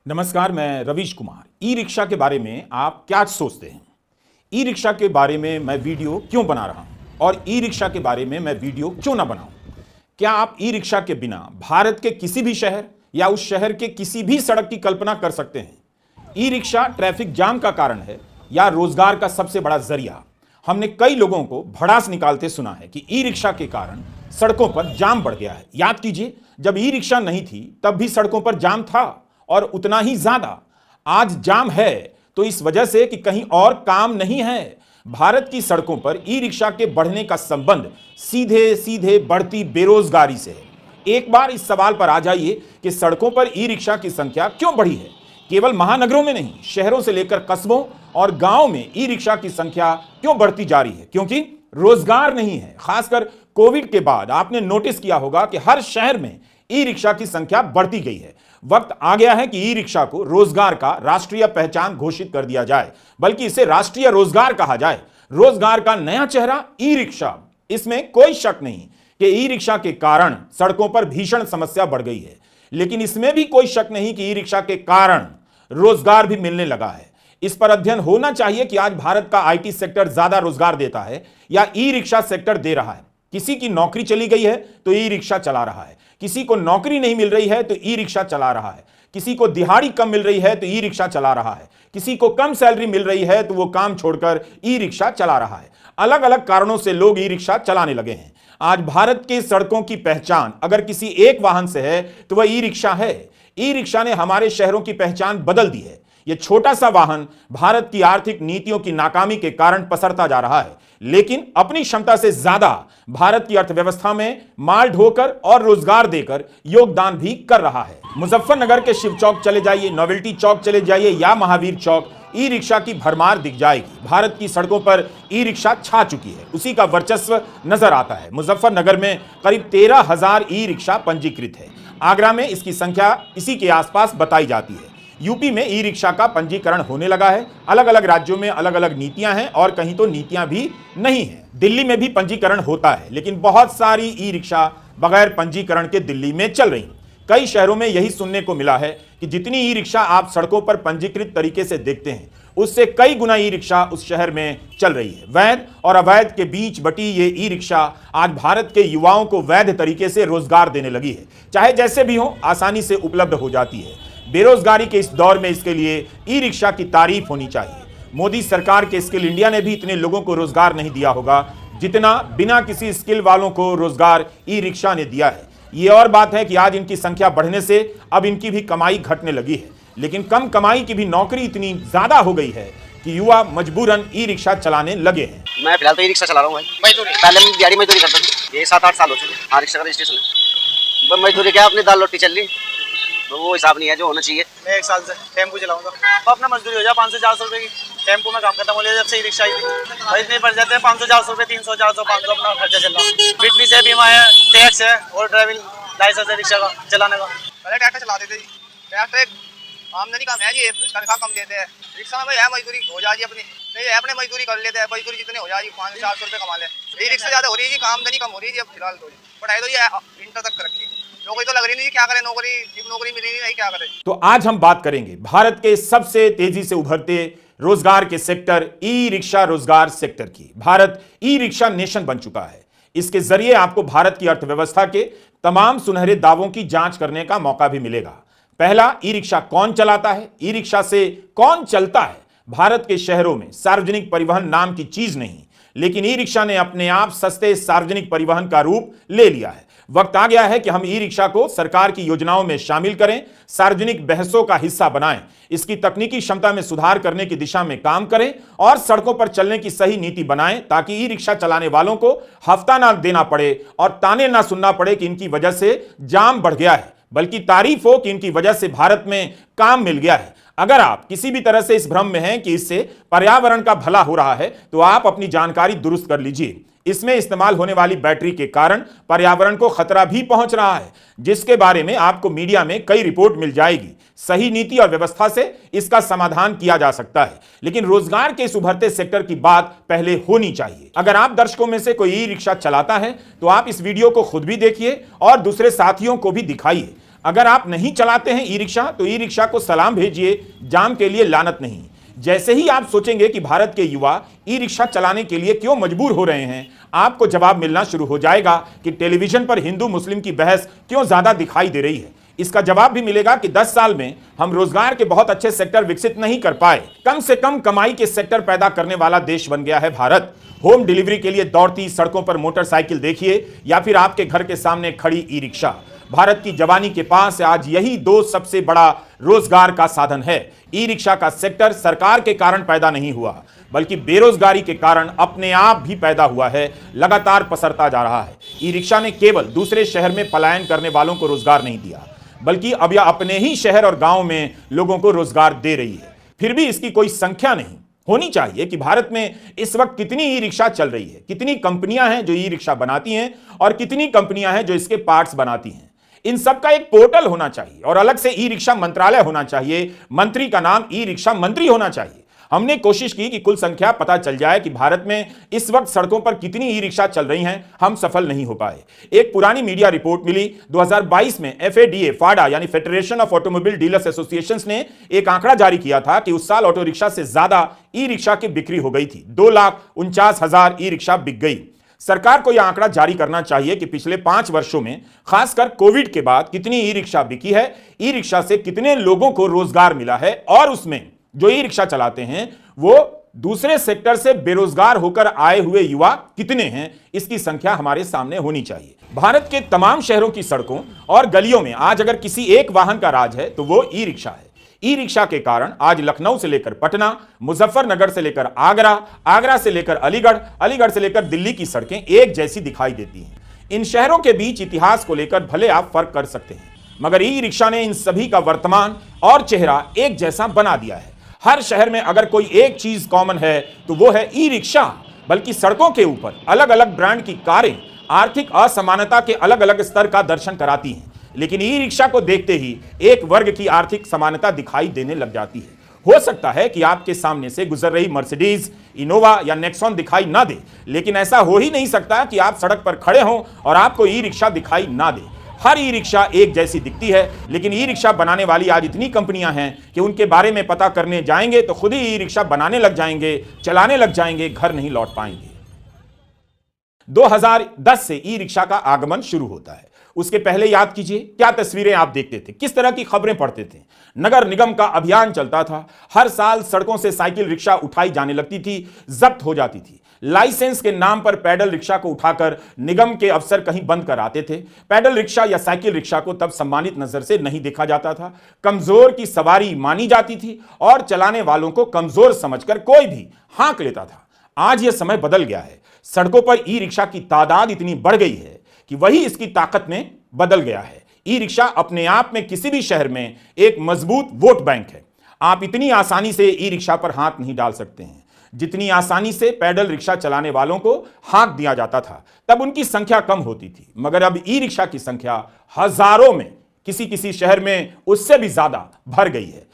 नमस्कार, मैं Ravish Kumar. E rickshaw के बारे में आप क्या सोचते हैं? ई रिक्शा के बारे में मैं वीडियो क्यों बना रहा हूं और ई रिक्शा के बारे में मैं वीडियो क्यों ना बनाऊं? क्या आप ई रिक्शा के बिना भारत के किसी भी शहर या उस शहर के किसी भी सड़क की कल्पना कर सकते हैं? ई रिक्शा ट्रैफिक जाम का कारण है या रोजगार का सबसे बड़ा जरिया? हमने कई लोगों को भड़ास निकालते सुना है कि ई रिक्शा के कारण सड़कों पर जाम बढ़ गया है। याद कीजिए, जब ई रिक्शा नहीं थी तब भी सड़कों पर जाम था और उतना ही ज्यादा। आज जाम है तो इस वजह से कि कहीं और काम नहीं है। भारत की सड़कों पर ई रिक्शा के बढ़ने का संबंध सीधे सीधे बढ़ती बेरोजगारी से है। एक बार इस सवाल पर आ जाइए कि सड़कों पर ई रिक्शा की संख्या क्यों बढ़ी है। केवल महानगरों में नहीं, शहरों से लेकर कस्बों और गांवों में ई रिक्शा की संख्या क्यों बढ़ती जा रही है? क्योंकि रोजगार नहीं है। खासकर कोविड के बाद आपने नोटिस किया होगा कि हर शहर में ई रिक्शा की संख्या बढ़ती गई है। वक्त आ गया है कि ई रिक्शा को रोजगार का राष्ट्रीय पहचान घोषित कर दिया जाए, बल्कि इसे राष्ट्रीय रोजगार कहा जाए। रोजगार का नया चेहरा ई रिक्शा। इसमें कोई शक नहीं कि ई रिक्शा के कारण सड़कों पर भीषण समस्या बढ़ गई है, लेकिन इसमें भी कोई शक नहीं कि ई रिक्शा के कारण रोजगार भी मिलने लगा है। इस पर अध्ययन होना चाहिए कि आज भारत का आईटी सेक्टर ज्यादा रोजगार देता है या ई रिक्शा सेक्टर दे रहा है। किसी की नौकरी चली गई है तो ई रिक्शा चला रहा है, किसी को नौकरी नहीं मिल रही है तो ई रिक्शा चला रहा है, किसी को दिहाड़ी कम मिल रही है तो ई रिक्शा चला रहा है, किसी को कम सैलरी मिल रही है तो वो काम छोड़कर ई रिक्शा चला रहा है। अलग अलग कारणों से लोग ई रिक्शा चलाने लगे हैं। आज भारत की सड़कों की पहचान अगर किसी एक वाहन से है तो वह ई रिक्शा है। ई रिक्शा ने हमारे शहरों की पहचान बदल दी है। यह छोटा सा वाहन भारत की आर्थिक नीतियों की नाकामी के कारण पसरता जा रहा है, लेकिन अपनी क्षमता से ज्यादा भारत की अर्थव्यवस्था में माल ढोकर और रोजगार देकर योगदान भी कर रहा है। मुजफ्फरनगर के शिव चौक चले जाइए, नोवेल्टी चौक चले जाइए या महावीर चौक, ई रिक्शा की भरमार दिख जाएगी। भारत की सड़कों पर ई रिक्शा छा चुकी है, उसी का वर्चस्व नजर आता है। मुजफ्फरनगर में करीब 13,000 ई रिक्शा पंजीकृत है। आगरा में इसकी संख्या इसी के आसपास बताई जाती है। यूपी में ई रिक्शा का पंजीकरण होने लगा है। अलग अलग राज्यों में अलग अलग नीतियां हैं और कहीं तो नीतियां भी नहीं हैं। दिल्ली में भी पंजीकरण होता है, लेकिन बहुत सारी ई रिक्शा बगैर पंजीकरण के दिल्ली में चल रही। कई शहरों में यही सुनने को मिला है कि जितनी ई रिक्शा आप सड़कों पर पंजीकृत तरीके से देखते हैं, उससे कई गुना ई रिक्शा उस शहर में चल रही है। वैध और अवैध के बीच बटी ये ई रिक्शा आज भारत के युवाओं को वैध तरीके से रोजगार देने लगी है। चाहे जैसे भी हो, आसानी से उपलब्ध हो जाती है। बेरोजगारी के इस दौर में इसके लिए ई रिक्शा की तारीफ होनी चाहिए। मोदी सरकार के स्किल इंडिया ने भी इतने लोगों को रोजगार नहीं दिया होगा जितना बिना किसी स्किल वालों को रोजगार ई रिक्शा ने दिया है। ये और बात है कि आज इनकी संख्या बढ़ने से अब इनकी भी कमाई घटने लगी है, लेकिन कम कमाई की भी नौकरी इतनी ज्यादा हो गई है कि युवा मजबूरन ई रिक्शा चलाने लगे हैं। मैं फिलहाल तो ई रिक्शा चला रहा हूँ भाई। मजदूरी पहले मैं दिहाड़ी मजदूरी करता था, ये 7-8 साल हो चुके। हाँ, रिक्शा का रजिस्ट्रेशन है। मजदूरी क्या, अपनी दाल रोटी चल रही, तो वो हिसाब नहीं है जो होना चाहिए। मैं 1 साल से टेम्पो चलाऊंगा, अपना मजदूरी हो जाए 500 400 रुपए की। टेम्पो में काम करता हूँ जब से ई रिक्शा आई थी, भाई इतने पड़ जाते हैं 500 400 रुपए, 300 400 500 अपना खर्चा चल रहा है। फिटनेस है, बीमा है, टैक्स है और ड्राइविंग लाइसेंस है रिक्शा का चलाने का। पहले ट्रैक्टर चलाते थे जी, ट्रैक्टर आमदनी कम है जी, तनख्वाह कम देते हैं। रिक्शा में भाई है मजदूरी हो जाए जी, अपनी नहीं है, अपने मजदूरी कर लेते हैं। मजदूरी जितने हो जाए 500 400 रुपए कमा ले। ई रिक्शा ज़्यादा हो रही है जी, आमदनी कम हो रही है जी। अब फिलहाल तो पढ़ाई तो ये इंटर तक रखी, नौकरी तो लग रही नहीं, क्या करें, नौकरी मिली नहीं, क्या करें। तो आज हम बात करेंगे भारत के सबसे तेजी से उभरते रोजगार के सेक्टर ई रिक्शा रोजगार सेक्टर की। भारत ई रिक्शा नेशन बन चुका है। इसके जरिए आपको भारत की अर्थव्यवस्था के तमाम सुनहरे दावों की जांच करने का मौका भी मिलेगा। पहला, ई रिक्शा कौन चलाता है, ई रिक्शा से कौन चलता है। भारत के शहरों में सार्वजनिक परिवहन नाम की चीज नहीं, लेकिन ई रिक्शा ने अपने आप सस्ते सार्वजनिक परिवहन का रूप ले लिया है। वक्त आ गया है कि हम ई रिक्शा को सरकार की योजनाओं में शामिल करें, सार्वजनिक बहसों का हिस्सा बनाएं, इसकी तकनीकी क्षमता में सुधार करने की दिशा में काम करें और सड़कों पर चलने की सही नीति बनाएं, ताकि ई रिक्शा चलाने वालों को हफ्ता ना देना पड़े और ताने ना सुनना पड़े कि इनकी वजह से जाम बढ़ गया है, बल्कि तारीफ हो कि इनकी वजह से भारत में काम मिल गया है। अगर आप किसी भी तरह से इस भ्रम में हैं कि इससे पर्यावरण का भला हो रहा है, तो आप अपनी जानकारी दुरुस्त कर लीजिए। इसमें इस्तेमाल होने वाली बैटरी के कारण पर्यावरण को खतरा भी पहुंच रहा है, जिसके बारे में आपको मीडिया में कई रिपोर्ट मिल जाएगी। सही नीति और व्यवस्था से इसका समाधान किया जा सकता है, लेकिन रोजगार के इस उभरते सेक्टर की बात पहले होनी चाहिए। अगर आप दर्शकों में से कोई ई रिक्शा चलाता है तो आप इस वीडियो को खुद भी देखिए और दूसरे साथियों को भी दिखाइए। अगर आप नहीं चलाते हैं ई रिक्शा तो ई रिक्शा को सलाम भेजिए, जाम के लिए लानत नहीं। जैसे ही आप सोचेंगे कि भारत के युवा ई रिक्शा चलाने के लिए क्यों मजबूर हो रहे हैं, आपको जवाब मिलना शुरू हो जाएगा कि टेलीविजन पर हिंदू मुस्लिम की बहस क्यों ज्यादा दिखाई दे रही है। इसका जवाब भी मिलेगा कि 10 साल में हम रोजगार के बहुत अच्छे सेक्टर विकसित नहीं कर पाए। कम से कम कमाई के सेक्टर पैदा करने वाला देश बन गया है भारत। होम डिलीवरी के लिए दौड़ती सड़कों पर मोटरसाइकिल देखिए या फिर आपके घर के सामने खड़ी ई रिक्शा। भारत की जवानी के पास आज यही दो सबसे बड़ा रोजगार का साधन है। ई रिक्शा का सेक्टर सरकार के कारण पैदा नहीं हुआ, बल्कि बेरोजगारी के कारण अपने आप भी पैदा हुआ है, लगातार पसरता जा रहा है। ई रिक्शा ने केवल दूसरे शहर में पलायन करने वालों को रोजगार नहीं दिया, बल्कि अब यह अपने ही शहर और गांव में लोगों को रोजगार दे रही है। फिर भी इसकी कोई संख्या नहीं होनी चाहिए कि भारत में इस वक्त कितनी ई रिक्शा चल रही है, कितनी कंपनियां हैं जो ई रिक्शा बनाती हैं और कितनी कंपनियां हैं जो इसके पार्ट्स बनाती हैं। इन सब का एक पोर्टल होना चाहिए और अलग से ई रिक्शा मंत्रालय होना चाहिए। मंत्री का नाम ई रिक्शा मंत्री होना चाहिए। हमने कोशिश की कि कुल संख्या पता चल जाए कि भारत में इस वक्त सड़कों पर कितनी ई रिक्शा चल रही हैं। हम सफल नहीं हो पाए। एक पुरानी मीडिया रिपोर्ट मिली 2022 में FADA फाडा यानी federation of automobile dealers associations ने एक आंकड़ा जारी किया था कि उस साल ऑटो रिक्शा से ज्यादा ई रिक्शा की बिक्री हो गई थी। 2,49,000 ई रिक्शा बिक गई। सरकार को यह आंकड़ा जारी करना चाहिए कि पिछले 5 वर्षों में खासकर कोविड के बाद कितनी ई रिक्शा बिकी है, ई रिक्शा से कितने लोगों को रोजगार मिला है और उसमें जो ई रिक्शा चलाते हैं वो दूसरे सेक्टर से बेरोजगार होकर आए हुए युवा कितने हैं, इसकी संख्या हमारे सामने होनी चाहिए। भारत के तमाम शहरों की सड़कों और गलियों में आज अगर किसी एक वाहन का राज है तो वो ई रिक्शा है। ई रिक्शा के कारण आज लखनऊ से लेकर पटना, मुजफ्फरनगर से लेकर आगरा, आगरा से लेकर अलीगढ़, अलीगढ़ से लेकर दिल्ली की सड़कें एक जैसी दिखाई देती हैं। इन शहरों के बीच इतिहास को लेकर भले आप फर्क कर सकते हैं, मगर ई रिक्शा ने इन सभी का वर्तमान और चेहरा एक जैसा बना दिया है। हर शहर में अगर कोई एक चीज कॉमन है तो वो है ई रिक्शा। बल्कि सड़कों के ऊपर अलग अलग ब्रांड की कारें आर्थिक असमानता के अलग अलग स्तर का दर्शन कराती हैं, लेकिन ई रिक्शा को देखते ही एक वर्ग की आर्थिक समानता दिखाई देने लग जाती है। हो सकता है कि आपके सामने से गुजर रही मर्सिडीज, इनोवा या नेक्सॉन दिखाई ना दे, लेकिन ऐसा हो ही नहीं सकता कि आप सड़क पर खड़े हों और आपको ई रिक्शा दिखाई ना दे। हर ई रिक्शा एक जैसी दिखती है, लेकिन ई रिक्शा बनाने वाली आज इतनी कंपनियां हैं कि उनके बारे में पता करने जाएंगे तो खुद ही ई रिक्शा बनाने लग जाएंगे, चलाने लग जाएंगे, घर नहीं लौट पाएंगे। 2010 से ई रिक्शा का आगमन शुरू होता है। उसके पहले याद कीजिए क्या तस्वीरें आप देखते थे, किस तरह की खबरें पढ़ते थे। नगर निगम का अभियान चलता था। हर साल सड़कों से साइकिल रिक्शा उठाई जाने लगती थी, जब्त हो जाती थी। लाइसेंस के नाम पर पैडल रिक्शा को उठाकर निगम के अफसर कहीं बंद कर आते थे। पैडल रिक्शा या साइकिल रिक्शा को तब सम्मानित नजर से नहीं देखा जाता था। कमजोर की सवारी मानी जाती थी और चलाने वालों को कमजोर समझकर कोई भी हाँक लेता था। आज यह समय बदल गया है। सड़कों पर ई रिक्शा की तादाद इतनी बढ़ गई है कि वही इसकी ताकत में बदल गया है। ई रिक्शा अपने आप में किसी भी शहर में एक मजबूत वोट बैंक है। आप इतनी आसानी से ई रिक्शा पर हाथ नहीं डाल सकते हैं जितनी आसानी से पैडल रिक्शा चलाने वालों को हाँक दिया जाता था। तब उनकी संख्या कम होती थी, मगर अब ई रिक्शा की संख्या हजारों में, किसी किसी शहर में उससे भी ज्यादा भर गई है।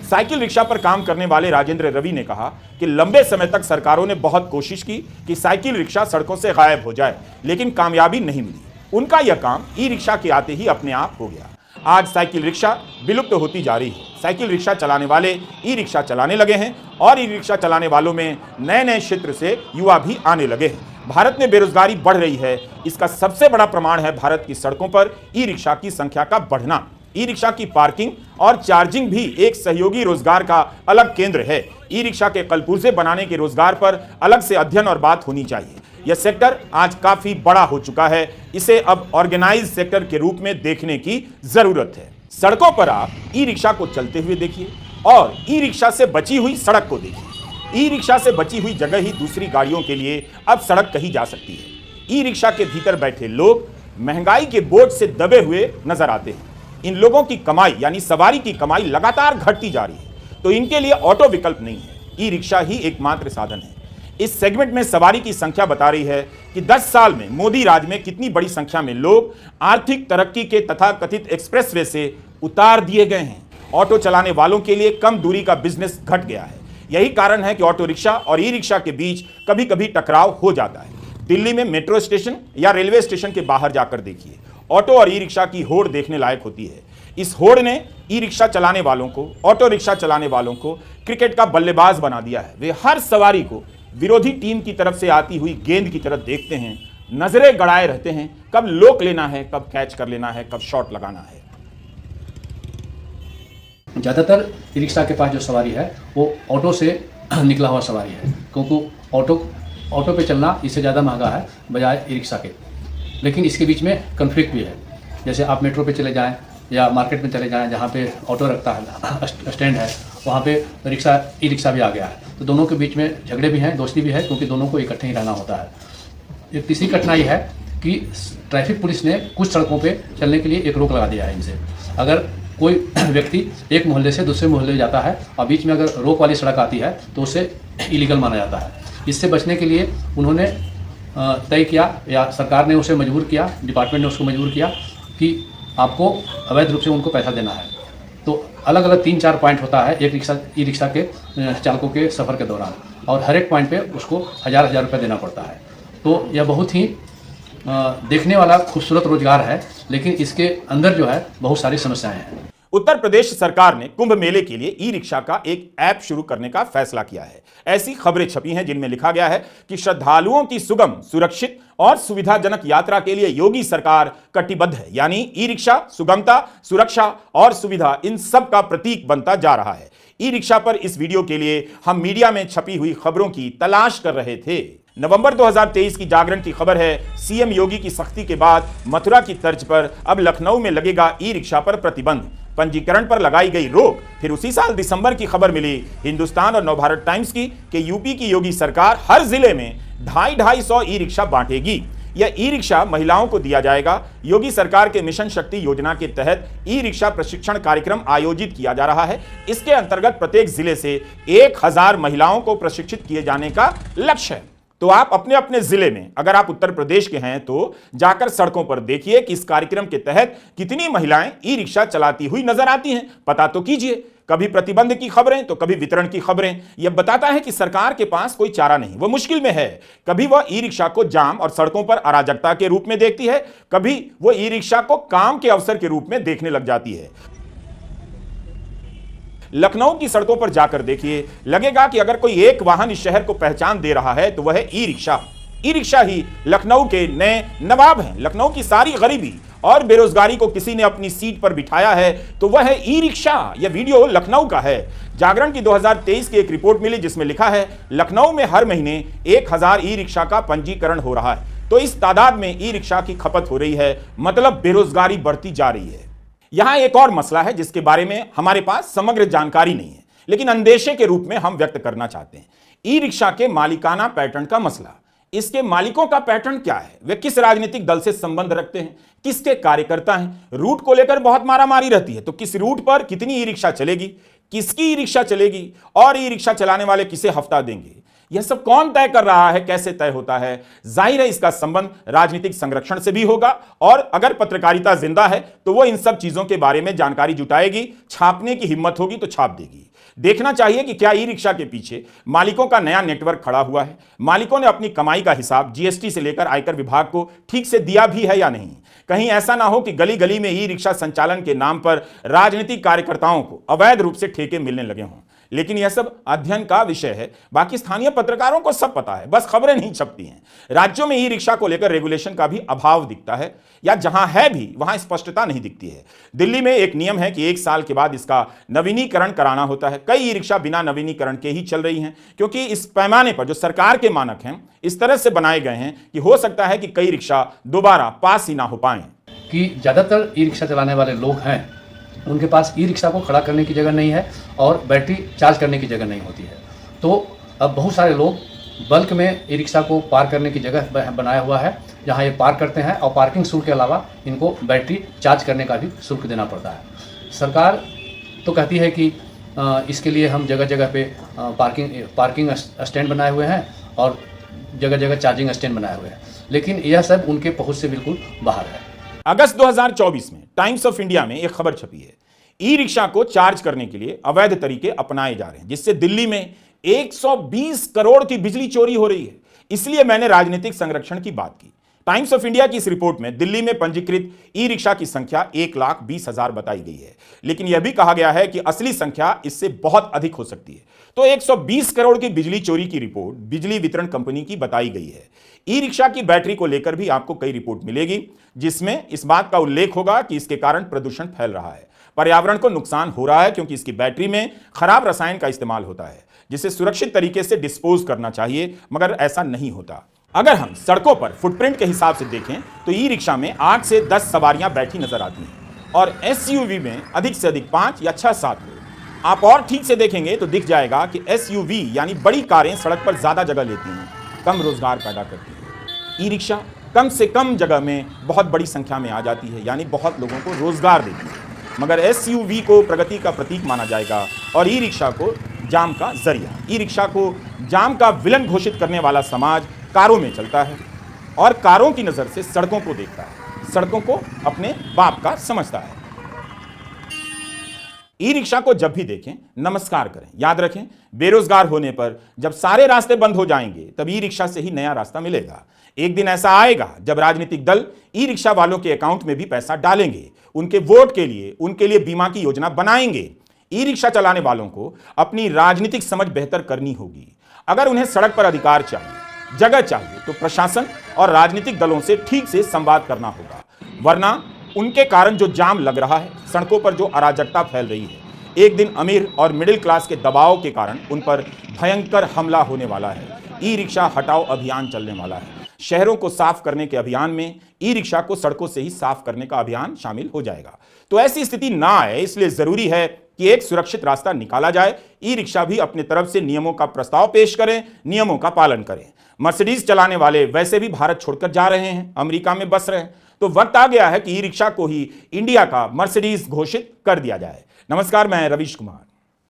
साइकिल रिक्शा पर काम करने वाले राजेंद्र रवि ने कहा कि लंबे समय तक सरकारों ने बहुत कोशिश की कि साइकिल रिक्शा सड़कों से गायब हो जाए, लेकिन कामयाबी नहीं मिली। उनका यह काम ई रिक्शा के आते ही अपने आप हो गया। आज साइकिल रिक्शा विलुप्त होती जा रही है। साइकिल रिक्शा चलाने वाले ई रिक्शा चलाने लगे हैं और ई रिक्शा चलाने वालों में नए नए क्षेत्र से युवा भी आने लगे हैं। भारत में बेरोजगारी बढ़ रही है। इसका सबसे बड़ा प्रमाण है भारत की सड़कों पर ई रिक्शा की संख्या का बढ़ना। ई रिक्शा की पार्किंग और चार्जिंग भी एक सहयोगी रोजगार का अलग केंद्र है। ई रिक्शा के कलपुर्जे बनाने के रोजगार पर अलग से अध्ययन और बात होनी चाहिए। यह सेक्टर आज काफी बड़ा हो चुका है। इसे अब ऑर्गेनाइज सेक्टर के रूप में देखने की जरूरत है। सड़कों पर आप ई रिक्शा को चलते हुए देखिए और ई रिक्शा से बची हुई सड़क को देखिए। ई रिक्शा से बची हुई जगह ही दूसरी गाड़ियों के लिए अब सड़क कही जा सकती है। ई रिक्शा के भीतर बैठे लोग महंगाई के बोझ से दबे हुए नजर आते हैं। इन लोगों की कमाई यानी सवारी की कमाई लगातार घटती जा रही है, तो इनके लिए ऑटो विकल्प नहीं है। ई रिक्शा ही एकमात्र साधन है। इस सेगमेंट में सवारी की संख्या बता रही है कि 10 साल में मोदी राज में कितनी बड़ी संख्या में लोग आर्थिक तरक्की के तथाकथित एक्सप्रेसवे से उतार दिए गए हैं। ऑटो चलाने वालों के लिए कम दूरी का बिजनेस घट गया है। यही कारण है कि ऑटो रिक्शा और ई रिक्शा के बीच कभी कभी टकराव हो जाता है। दिल्ली में मेट्रो स्टेशन या रेलवे स्टेशन के बाहर जाकर देखिए, ऑटो और ई रिक्शा की होड़ देखने लायक होती है। इस होड़ ने ई रिक्शा चलाने वालों को, ऑटो रिक्शा चलाने वालों को क्रिकेट का बल्लेबाज बना दिया है। वे हर सवारी को विरोधी टीम की तरफ से आती हुई गेंद की तरफ देखते हैं, नजरें गड़ाए रहते हैं, कब लोक लेना है, कब कैच कर लेना है, कब शॉट लगाना है। ज़्यादातर ई रिक्शा के पास जो सवारी है वो ऑटो से निकला हुआ सवारी है, क्योंकि ऑटो पे चलना इससे ज़्यादा महंगा है बजाय ई रिक्शा के। लेकिन इसके बीच में कन्फ्लिक्ट भी है। जैसे आप मेट्रो पे चले जाएं या मार्केट में चले जाएं, जहाँ पे ऑटो रखता है, स्टैंड है, वहाँ पे ई रिक्शा भी आ गया है। तो दोनों के बीच में झगड़े भी हैं, दोस्ती भी है, क्योंकि दोनों को इकट्ठे ही रहना होता है। एक तीसरी कठिनाई है कि ट्रैफिक पुलिस ने कुछ सड़कों पे चलने के लिए एक रोक लगा दिया है इनसे। अगर कोई व्यक्ति एक मोहल्ले से दूसरे मोहल्ले जाता है और बीच में अगर रोक वाली सड़क आती है तो उसे इलीगल माना जाता है। इससे बचने के लिए उन्होंने तय किया, या सरकार ने उसे मजबूर किया, डिपार्टमेंट ने उसको मजबूर किया कि आपको अवैध रूप से उनको पैसा देना है। तो अलग अलग 3-4 पॉइंट होता है एक ई रिक्शा के चालकों के सफ़र के दौरान, और हर एक पॉइंट पे उसको हज़ार रुपये देना पड़ता है। तो यह बहुत ही देखने वाला खूबसूरत रोजगार है, लेकिन इसके अंदर जो है बहुत सारी समस्याएं हैं। उत्तर प्रदेश सरकार ने कुंभ मेले के लिए ई रिक्शा का एक ऐप शुरू करने का फैसला किया है। ऐसी खबरें छपी हैं जिनमें लिखा गया है कि श्रद्धालुओं की सुगम, सुरक्षित और सुविधाजनक यात्रा के लिए योगी सरकार कटिबद्ध है। यानी ई रिक्शा सुगमता, सुरक्षा और सुविधा, इन सब का प्रतीक बनता जा रहा है। ई रिक्शा पर इस वीडियो के लिए हम मीडिया में छपी हुई खबरों की तलाश कर रहे थे। नवंबर 2023 की जागरण की खबर है, सीएम योगी की सख्ती के बाद मथुरा की तर्ज पर अब लखनऊ में लगेगा ई रिक्शा पर प्रतिबंध, पंजीकरण पर लगाई गई रोक। फिर उसी साल दिसंबर की खबर मिली हिंदुस्तान और नवभारत टाइम्स की कि यूपी की योगी सरकार हर जिले में 250 ई रिक्शा बांटेगी। यह ई रिक्शा महिलाओं को दिया जाएगा। योगी सरकार के मिशन शक्ति योजना के तहत ई रिक्शा प्रशिक्षण कार्यक्रम आयोजित किया जा रहा है। इसके अंतर्गत प्रत्येक जिले से 1000 महिलाओं को प्रशिक्षित किए जाने का लक्ष्य है। तो आप अपने अपने जिले में, अगर आप उत्तर प्रदेश के हैं तो जाकर सड़कों पर देखिए कि इस कार्यक्रम के तहत कितनी महिलाएं ई रिक्शा चलाती हुई नजर आती हैं। पता तो कीजिए। कभी प्रतिबंध की खबरें तो कभी वितरण की खबरें। यह बताता है कि सरकार के पास कोई चारा नहीं, वह मुश्किल में है। कभी वह ई रिक्शा को जाम और सड़कों पर अराजकता के रूप में देखती है, कभी वह ई रिक्शा को काम के अवसर के रूप में देखने लग जाती है। लखनऊ की सड़कों पर जाकर देखिए, लगेगा कि अगर कोई एक वाहन इस शहर को पहचान दे रहा है तो वह है ई रिक्शा। ई रिक्शा ही लखनऊ के नए नवाब हैं। लखनऊ की सारी गरीबी और बेरोजगारी को किसी ने अपनी सीट पर बिठाया है तो वह है ई रिक्शा। यह वीडियो लखनऊ का है। जागरण की 2023 की एक रिपोर्ट मिली जिसमें लिखा है, लखनऊ में हर महीने 1000 ई रिक्शा का पंजीकरण हो रहा है। तो इस तादाद में ई रिक्शा की खपत हो रही है, मतलब बेरोजगारी बढ़ती जा रही है। यहां एक और मसला है जिसके बारे में हमारे पास समग्र जानकारी नहीं है, लेकिन अंदेशे के रूप में हम व्यक्त करना चाहते हैं। ई रिक्शा के मालिकाना पैटर्न का मसला। इसके मालिकों का पैटर्न क्या है? वे किस राजनीतिक दल से संबंध रखते हैं? किसके कार्यकर्ता हैं? रूट को लेकर बहुत मारामारी रहती है। तो किस रूट पर कितनी ई रिक्शा चलेगी, किसकी ई रिक्शा चलेगी और ई रिक्शा चलाने वाले किसे हफ्ता देंगे, यह सब कौन तय कर रहा है, कैसे तय होता है? जाहिर है इसका संबंध राजनीतिक संरक्षण से भी होगा, और अगर पत्रकारिता जिंदा है तो वो इन सब चीजों के बारे में जानकारी जुटाएगी। छापने की हिम्मत होगी तो छाप देगी। देखना चाहिए कि क्या ई रिक्शा के पीछे मालिकों का नया नेटवर्क खड़ा हुआ है। मालिकों ने अपनी कमाई का हिसाब जीएसटी से लेकर आयकर विभाग को ठीक से दिया भी है या नहीं। कहीं ऐसा ना हो कि गली गली में ई रिक्शा संचालन के नाम पर राजनीतिक कार्यकर्ताओं को अवैध रूप से ठेके मिलने लगे हों। लेकिन यह सब अध्ययन का विषय है। बाकी स्थानीय पत्रकारों को सब पता है, बस खबरें नहीं छपती हैं। राज्यों में ई रिक्शा को लेकर रेगुलेशन का भी अभाव दिखता है, या जहां है भी वहां स्पष्टता नहीं दिखती है। दिल्ली में एक नियम है कि 1 साल के बाद इसका नवीनीकरण कराना होता है। कई ई रिक्शा बिना नवीनीकरण के ही चल रही हैं, क्योंकि इस पैमाने पर जो सरकार के मानक हैं इस तरह से बनाए गए हैं कि हो सकता है कि कई रिक्शा दोबारा पास ही ना हो पाए। कि ज़्यादातर ई रिक्शा चलाने वाले लोग हैं, उनके पास ई रिक्शा को खड़ा करने की जगह नहीं है और बैटरी चार्ज करने की जगह नहीं होती है। तो अब बहुत सारे लोग बल्क में ई रिक्शा को पार्क करने की जगह बनाया हुआ है, जहां ये पार्क करते हैं, और पार्किंग शुल्क के अलावा इनको बैटरी चार्ज करने का भी शुल्क देना पड़ता है। सरकार तो कहती है कि इसके लिए हम जगह जगह पे पार्किंग स्टैंड बनाए हुए हैं और जगह जगह चार्जिंग स्टैंड बनाए हुए हैं, लेकिन यह सब उनके पहुँच से बिल्कुल बाहर है। अगस्त 2024 में टाइम्स ऑफ इंडिया में एक खबर छपी है, ई रिक्शा को चार्ज करने के लिए अवैध तरीके अपनाए जा रहे हैं, जिससे दिल्ली में 120 करोड़ की बिजली चोरी हो रही है। इसलिए मैंने राजनीतिक संरक्षण की बात की। टाइम्स ऑफ इंडिया की इस रिपोर्ट में दिल्ली में पंजीकृत ई रिक्शा की संख्या 1,20,000 बताई गई है, लेकिन यह भी कहा गया है कि असली संख्या इससे बहुत अधिक हो सकती है। तो 120 करोड़ की बिजली चोरी की रिपोर्ट बिजली वितरण कंपनी की बताई गई है। ई रिक्शा की बैटरी को लेकर भी आपको कई रिपोर्ट मिलेगी, जिसमें इस बात का उल्लेख होगा कि इसके कारण प्रदूषण फैल रहा है, पर्यावरण को नुकसान हो रहा है, क्योंकि इसकी बैटरी में खराब रसायन का इस्तेमाल होता है, जिसे सुरक्षित तरीके से डिस्पोज करना चाहिए, मगर ऐसा नहीं होता। अगर हम सड़कों पर फुटप्रिंट के हिसाब से देखें तो ई रिक्शा में 8 से 10 सवारियां बैठी नजर आती हैं और एसयूवी में अधिक से अधिक 5 या 6-7 लोग। आप और ठीक से देखेंगे तो दिख जाएगा कि एसयूवी यानी बड़ी कारें सड़क पर ज्यादा जगह लेती हैं, कम रोजगार पैदा करती हैं। ई रिक्शा कम से कम जगह में बहुत बड़ी संख्या में आ जाती है, यानी बहुत लोगों को रोजगार देती है, मगर एसयूवी को प्रगति का प्रतीक माना जाएगा और ई रिक्शा को जाम का जरिया। ई रिक्शा को जाम का विलन घोषित करने वाला समाज कारों में चलता है और कारों की नजर से सड़कों को देखता है, सड़कों को अपने बाप का समझता है। ई रिक्शा को जब भी देखें नमस्कार करें। याद रखें, बेरोजगार होने पर जब सारे रास्ते बंद हो जाएंगे तब ई रिक्शा से ही नया रास्ता मिलेगा। एक दिन ऐसा आएगा जब राजनीतिक दल ई रिक्शा वालों के अकाउंट में भी पैसा डालेंगे, उनके वोट के लिए, उनके लिए बीमा की योजना बनाएंगे। ई रिक्शा चलाने वालों को अपनी राजनीतिक समझ बेहतर करनी होगी। अगर उन्हें सड़क पर अधिकार चाहिए, जगह चाहिए, तो प्रशासन और राजनीतिक दलों से ठीक से संवाद करना होगा, वरना उनके कारण जो जाम लग रहा है, सड़कों पर जो अराजकता फैल रही है, एक दिन अमीर और मिडिल क्लास के दबाव के कारण उन पर भयंकर हमला होने वाला है। ई रिक्शा हटाओ अभियान चलने वाला है। शहरों को साफ करने के अभियान में ई रिक्शा को सड़कों से ही साफ करने का अभियान शामिल हो जाएगा। तो ऐसी स्थिति ना आए, इसलिए जरूरी है कि एक सुरक्षित रास्ता निकाला जाए। ई रिक्शा भी अपने तरफ से नियमों का प्रस्ताव पेश करें, नियमों का पालन करें। मर्सिडीज चलाने वाले वैसे भी भारत छोड़कर जा रहे हैं, अमेरिका में बस रहे हैं, तो वक्त आ गया है कि ई रिक्शा को ही इंडिया का मर्सिडीज घोषित कर दिया जाए। नमस्कार, मैं रवीश कुमार।